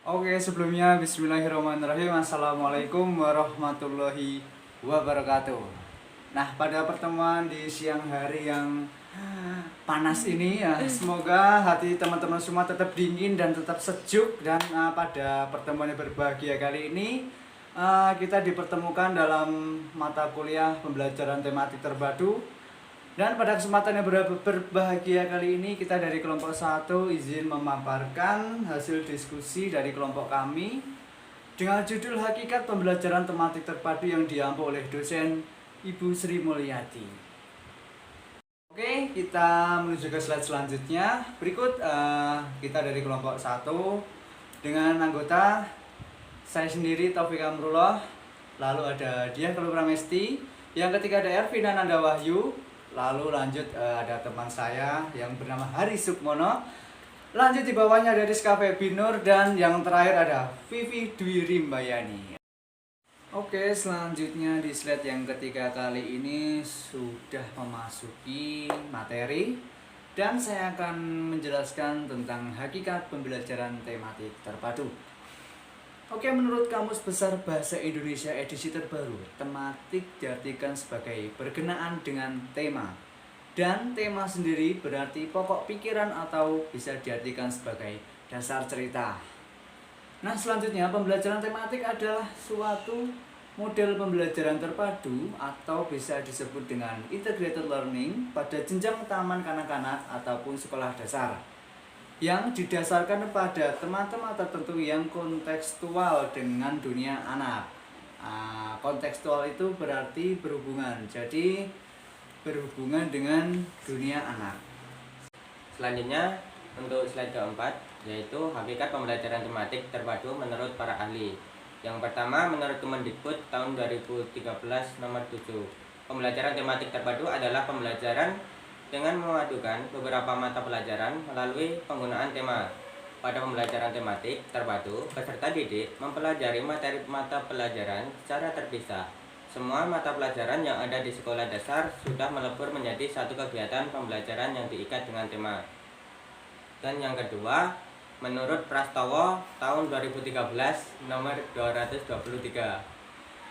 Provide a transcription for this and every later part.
Oke, sebelumnya bismillahirrahmanirrahim. Assalamualaikum warahmatullahi wabarakatuh. Nah, pada pertemuan di siang hari yang panas ini ya, semoga hati teman-teman semua tetap dingin dan tetap sejuk. Dan pada pertemuan yang berbahagia kali ini kita dipertemukan dalam mata kuliah pembelajaran tematik terpadu. Dan pada kesempatan yang berbahagia kali ini kita dari kelompok 1 izin memaparkan hasil diskusi dari kelompok kami dengan judul Hakikat Pembelajaran Tematik Terpadu yang diampu oleh dosen Ibu Sri Mulyati. Oke, kita menuju ke slide selanjutnya. Berikut kita dari kelompok 1 dengan anggota saya sendiri Taufik Amrullah, lalu ada Diah Keluh Pramesti, yang ketiga ada Ervin dan Nanda Wahyu. Lalu lanjut ada teman saya yang bernama Hari Sukmono. Lanjut di bawahnya ada Rizka Febinur dan yang terakhir ada Vivi Dwi Rimbayani. Oke, selanjutnya di slide yang ketiga kali ini sudah memasuki materi dan saya akan menjelaskan tentang hakikat pembelajaran tematik terpadu. Oke, menurut Kamus Besar Bahasa Indonesia edisi terbaru, tematik diartikan sebagai berkenaan dengan tema. Dan tema sendiri berarti pokok pikiran atau bisa diartikan sebagai dasar cerita. Nah, selanjutnya pembelajaran tematik adalah suatu model pembelajaran terpadu atau bisa disebut dengan integrated learning pada jenjang taman kanak-kanak ataupun sekolah dasar, yang didasarkan pada tema-tema tertentu yang kontekstual dengan dunia anak. Kontekstual itu berarti berhubungan, jadi berhubungan dengan dunia anak. Selanjutnya untuk slide keempat, yaitu hakikat pembelajaran tematik terpadu menurut para ahli. Yang pertama, menurut Kemendikbud tahun 2013 nomor 7, pembelajaran tematik terpadu adalah pembelajaran dengan memadukan beberapa mata pelajaran melalui penggunaan tema. Pada pembelajaran tematik terpadu, peserta didik mempelajari materi mata pelajaran secara terpisah. Semua mata pelajaran yang ada di sekolah dasar sudah melebur menjadi satu kegiatan pembelajaran yang diikat dengan tema. Dan yang kedua, menurut Prastowo tahun 2013 nomor 223,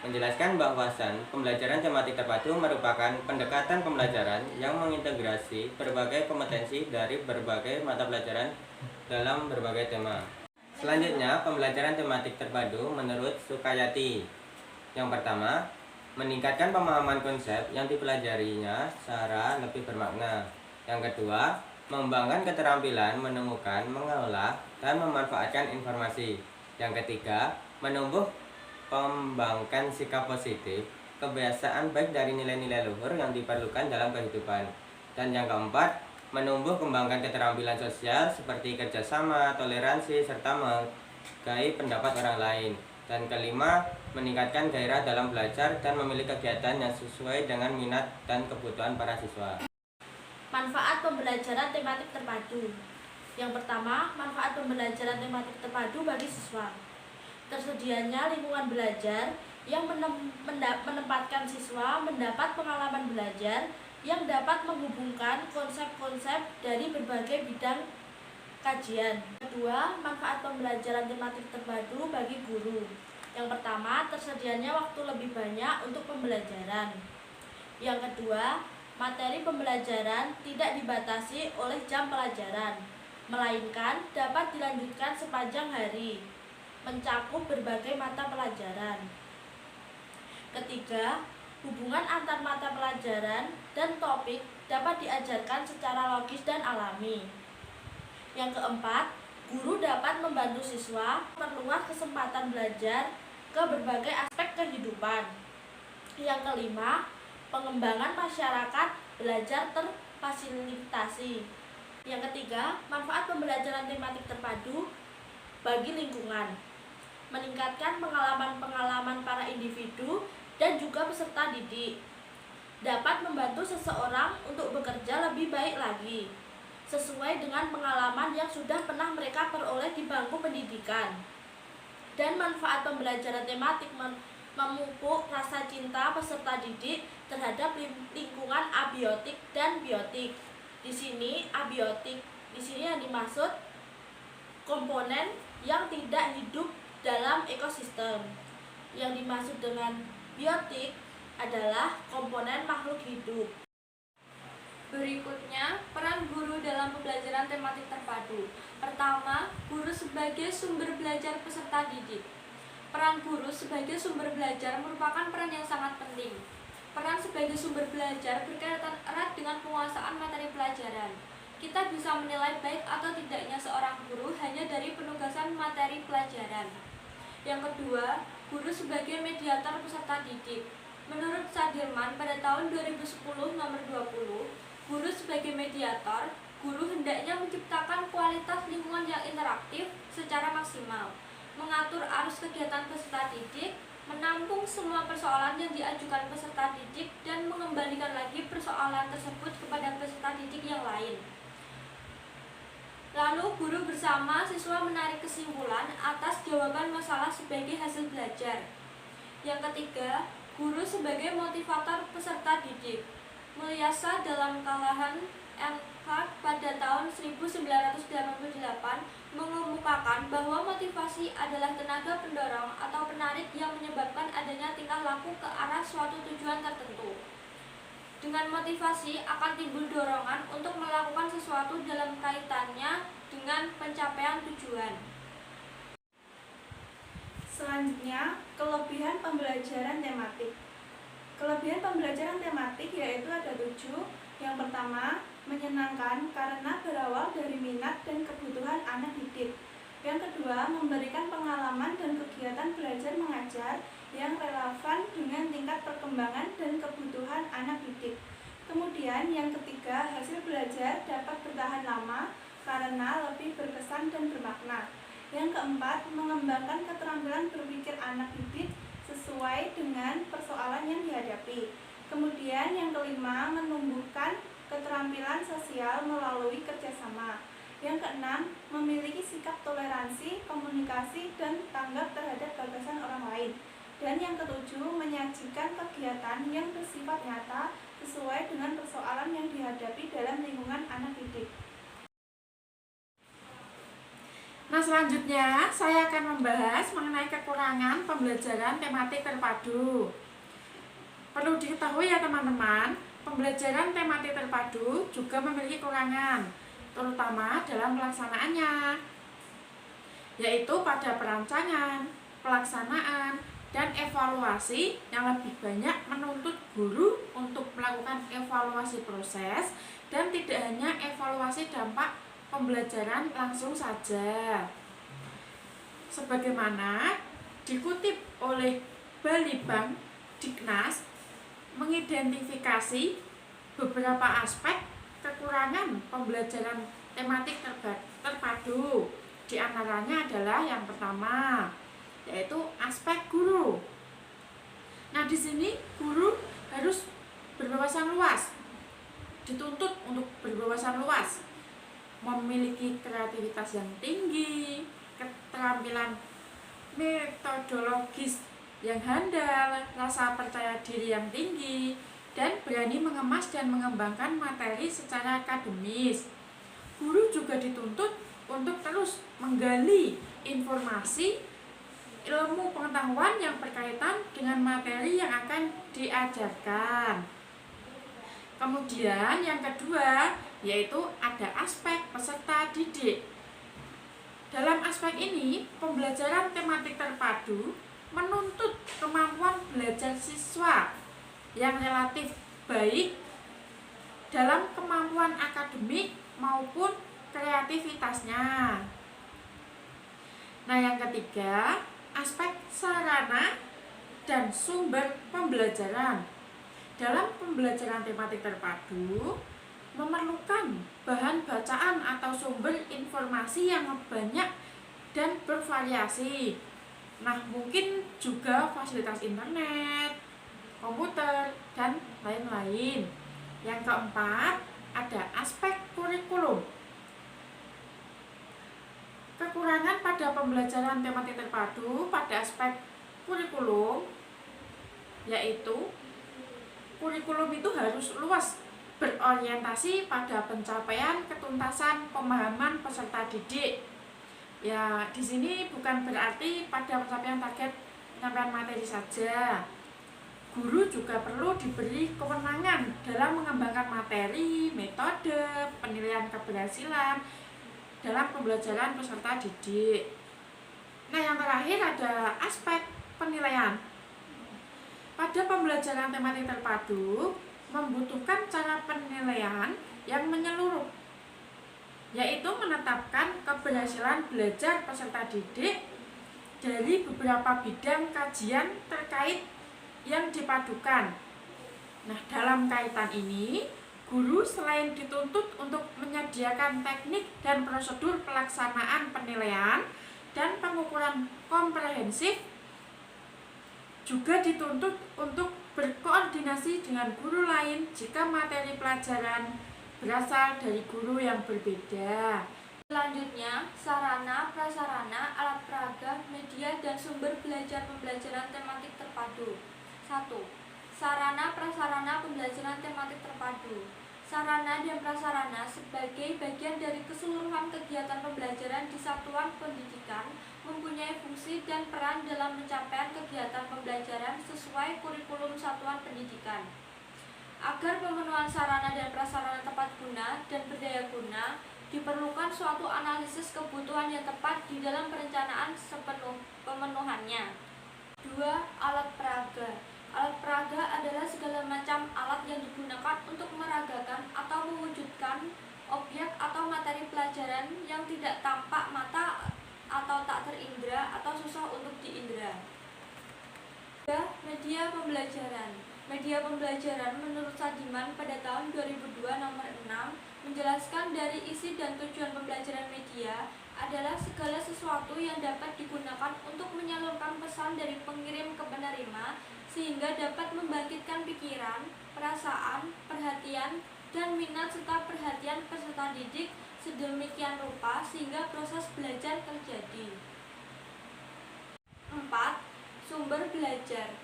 menjelaskan bahwasan pembelajaran tematik terpadu merupakan pendekatan pembelajaran yang mengintegrasi berbagai kompetensi dari berbagai mata pelajaran dalam berbagai tema. Selanjutnya, pembelajaran tematik terpadu menurut Sukayati. Yang pertama, meningkatkan pemahaman konsep yang dipelajarinya secara lebih bermakna. Yang kedua, mengembangkan keterampilan menemukan, mengolah, dan memanfaatkan informasi. Yang ketiga, mengembangkan sikap positif, kebiasaan baik dari nilai-nilai luhur yang diperlukan dalam kehidupan. Dan yang keempat, menumbuh kembangkan keterampilan sosial seperti kerjasama, toleransi, serta menghargai pendapat orang lain. Dan kelima, meningkatkan gairah dalam belajar dan memilih kegiatan yang sesuai dengan minat dan kebutuhan para siswa. Manfaat pembelajaran tematik terpadu. Yang pertama, manfaat pembelajaran tematik terpadu bagi siswa. Tersedianya lingkungan belajar yang menempatkan siswa mendapat pengalaman belajar yang dapat menghubungkan konsep-konsep dari berbagai bidang kajian. Kedua, manfaat pembelajaran tematik terpadu bagi guru. Yang pertama, tersedianya waktu lebih banyak untuk pembelajaran. Yang kedua, materi pembelajaran tidak dibatasi oleh jam pelajaran, melainkan dapat dilanjutkan sepanjang hari, mencakup berbagai mata pelajaran. Ketiga, hubungan antar mata pelajaran dan topik dapat diajarkan secara logis dan alami. Yang keempat, guru dapat membantu siswa memperluas kesempatan belajar ke berbagai aspek kehidupan. Yang kelima, pengembangan masyarakat belajar terfasilitasi. Yang ketiga, manfaat pembelajaran tematik terpadu bagi lingkungan, meningkatkan pengalaman-pengalaman para individu dan juga peserta didik, dapat membantu seseorang untuk bekerja lebih baik lagi, sesuai dengan pengalaman yang sudah pernah mereka peroleh di bangku pendidikan. Dan manfaat pembelajaran tematik memupuk rasa cinta peserta didik terhadap lingkungan abiotik dan biotik. Di sini abiotik, di sini yang dimaksud komponen yang tidak hidup dalam ekosistem. Yang dimaksud dengan biotik adalah komponen makhluk hidup. Berikutnya, peran guru dalam pembelajaran tematik terpadu. Pertama, guru sebagai sumber belajar peserta didik. Peran guru sebagai sumber belajar merupakan peran yang sangat penting. Peran sebagai sumber belajar berkaitan erat dengan penguasaan materi pelajaran. Kita bisa menilai baik atau tidaknya seorang guru hanya dari penugasan materi pelajaran. Yang kedua, guru sebagai mediator peserta didik. Menurut Sadirman pada tahun 2010 nomor 20, guru sebagai mediator, guru hendaknya menciptakan kualitas lingkungan yang interaktif secara maksimal, mengatur arus kegiatan peserta didik, menampung semua persoalan yang diajukan peserta didik, dan mengembalikan lagi persoalan tersebut kepada peserta didik yang lain. Lalu guru bersama siswa menarik kesimpulan atas jawaban masalah sebagai hasil belajar. Yang ketiga, guru sebagai motivator peserta didik. Mulyasa dalam Kalahan MK pada tahun 1988 mengemukakan bahwa motivasi adalah tenaga pendorong atau penarik yang menyebabkan adanya tingkah laku ke arah suatu tujuan tertentu. Dengan motivasi akan timbul dorongan untuk melakukan sesuatu dalam kaitannya dengan pencapaian tujuan. Selanjutnya, kelebihan pembelajaran tematik. Kelebihan pembelajaran tematik yaitu ada 7. Yang pertama, menyenangkan karena berawal dari minat dan kebutuhan anak didik. Yang kedua, memberikan pengalaman dan kegiatan belajar mengajar yang relevan dengan tingkat perkembangan dan kebutuhan anak didik. Kemudian yang ketiga, hasil belajar dapat bertahan lama karena lebih berkesan dan bermakna. Yang keempat, mengembangkan keterampilan berpikir anak didik sesuai dengan persoalan yang dihadapi. Kemudian yang kelima, menumbuhkan keterampilan sosial melalui kerjasama. Yang keenam, memiliki sikap toleransi, komunikasi, dan tanggap terhadap gagasan orang lain. Dan yang ketujuh, menyajikan kegiatan yang bersifat nyata sesuai dengan persoalan yang dihadapi dalam lingkungan anak didik. Nah, selanjutnya saya akan membahas mengenai kekurangan pembelajaran tematik terpadu. Perlu diketahui ya teman-teman, pembelajaran tematik terpadu juga memiliki kekurangan, terutama dalam pelaksanaannya, yaitu pada perancangan, pelaksanaan, dan evaluasi yang lebih banyak menuntut guru untuk melakukan evaluasi proses dan tidak hanya evaluasi dampak pembelajaran langsung saja. Sebagaimana dikutip oleh Balitbang Diknas, mengidentifikasi beberapa aspek kekurangan pembelajaran tematik terpadu. Di antaranya adalah yang pertama, yaitu aspek guru. Nah, di sini guru harus berwawasan luas, dituntut untuk berwawasan luas, memiliki kreativitas yang tinggi, keterampilan metodologis yang handal, rasa percaya diri yang tinggi, dan berani mengemas dan mengembangkan materi secara akademis. Guru juga dituntut untuk terus menggali informasi, ilmu pengetahuan yang berkaitan dengan materi yang akan diajarkan. Kemudian yang kedua, yaitu ada aspek peserta didik. Dalam aspek ini, pembelajaran tematik terpadu menuntut kemampuan belajar siswa yang relatif baik dalam kemampuan akademik maupun kreativitasnya. Nah, yang ketiga, aspek sarana dan sumber pembelajaran. Dalam pembelajaran tematik terpadu, memerlukan bahan bacaan atau sumber informasi yang banyak dan bervariasi. Nah, mungkin juga fasilitas internet, komputer, dan lain-lain. Yang keempat, ada aspek kurikulum. Kekurangan pada pembelajaran tematik terpadu pada aspek kurikulum, yaitu kurikulum itu harus luas, berorientasi pada pencapaian ketuntasan pemahaman peserta didik. Ya, di sini bukan berarti pada pencapaian target penyampaian materi saja. Guru juga perlu diberi kewenangan dalam mengembangkan materi, metode, penilaian keberhasilan dalam pembelajaran peserta didik. Nah, yang terakhir ada aspek penilaian. Pada pembelajaran tematik terpadu, membutuhkan cara penilaian yang menyeluruh, yaitu menetapkan keberhasilan belajar peserta didik dari beberapa bidang kajian terkait yang dipadukan. Nah, dalam kaitan ini, guru selain dituntut untuk menyediakan teknik dan prosedur pelaksanaan penilaian dan pengukuran komprehensif, juga dituntut untuk berkoordinasi dengan guru lain jika materi pelajaran berasal dari guru yang berbeda. Selanjutnya, sarana, prasarana, alat peraga, media, dan sumber belajar pembelajaran tematik terpadu. 1. Sarana prasarana pembelajaran tematik terpadu. Sarana dan prasarana sebagai bagian dari keseluruhan kegiatan pembelajaran di satuan pendidikan mempunyai fungsi dan peran dalam pencapaian kegiatan pembelajaran sesuai kurikulum satuan pendidikan. Agar pemenuhan sarana dan prasarana tepat guna dan berdaya guna, diperlukan suatu analisis kebutuhan yang tepat di dalam perencanaan pemenuhannya. 2. Alat peraga. Alat peraga adalah segala macam alat yang digunakan untuk meragakan atau mewujudkan objek atau materi pelajaran yang tidak tampak mata atau tak terindra atau susah untuk diindra. 3. Media pembelajaran. Media pembelajaran menurut Sadiman pada tahun 2002 nomor 6 menjelaskan dari isi dan tujuan pembelajaran media adalah segala sesuatu yang dapat digunakan untuk menyalurkan pesan dari pengirim ke penerima sehingga dapat membangkitkan pikiran, perasaan, perhatian, dan minat serta perhatian peserta didik sedemikian rupa sehingga proses belajar terjadi. 4. Sumber belajar.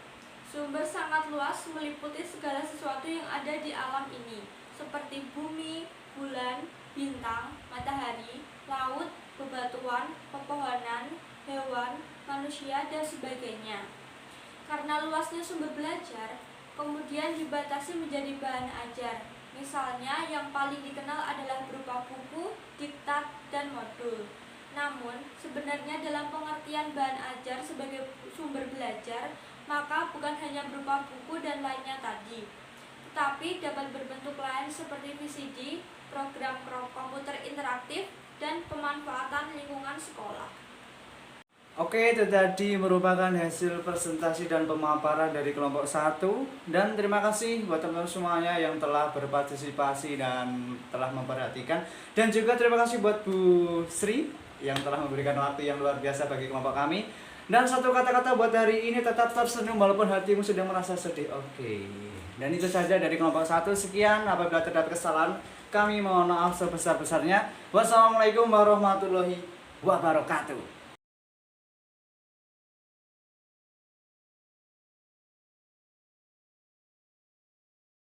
Sumber sangat luas meliputi segala sesuatu yang ada di alam ini, seperti bumi, bulan, bintang, matahari, laut, bebatuan, pepohonan, hewan, manusia, dan sebagainya. Karena luasnya sumber belajar, kemudian dibatasi menjadi bahan ajar. Misalnya, yang paling dikenal adalah berupa buku, diktat, dan modul. Namun, sebenarnya dalam pengertian bahan ajar sebagai sumber belajar, maka bukan hanya berupa buku dan lainnya tadi, tetapi dapat berbentuk lain seperti VCD, program komputer interaktif, dan pemanfaatan lingkungan sekolah. Oke, itu tadi merupakan hasil presentasi dan pemaparan dari kelompok 1. Dan terima kasih buat teman-teman semuanya yang telah berpartisipasi dan telah memperhatikan. Dan juga terima kasih buat Bu Sri yang telah memberikan waktu yang luar biasa bagi kelompok kami. Dan satu kata-kata buat hari ini, tetap tersenyum walaupun hatimu sedang merasa sedih. Oke. Dan itu saja dari kelompok 1. Sekian, apabila terdapat kesalahan, kami mohon maaf sebesar-besarnya. Wassalamualaikum warahmatullahi wabarakatuh.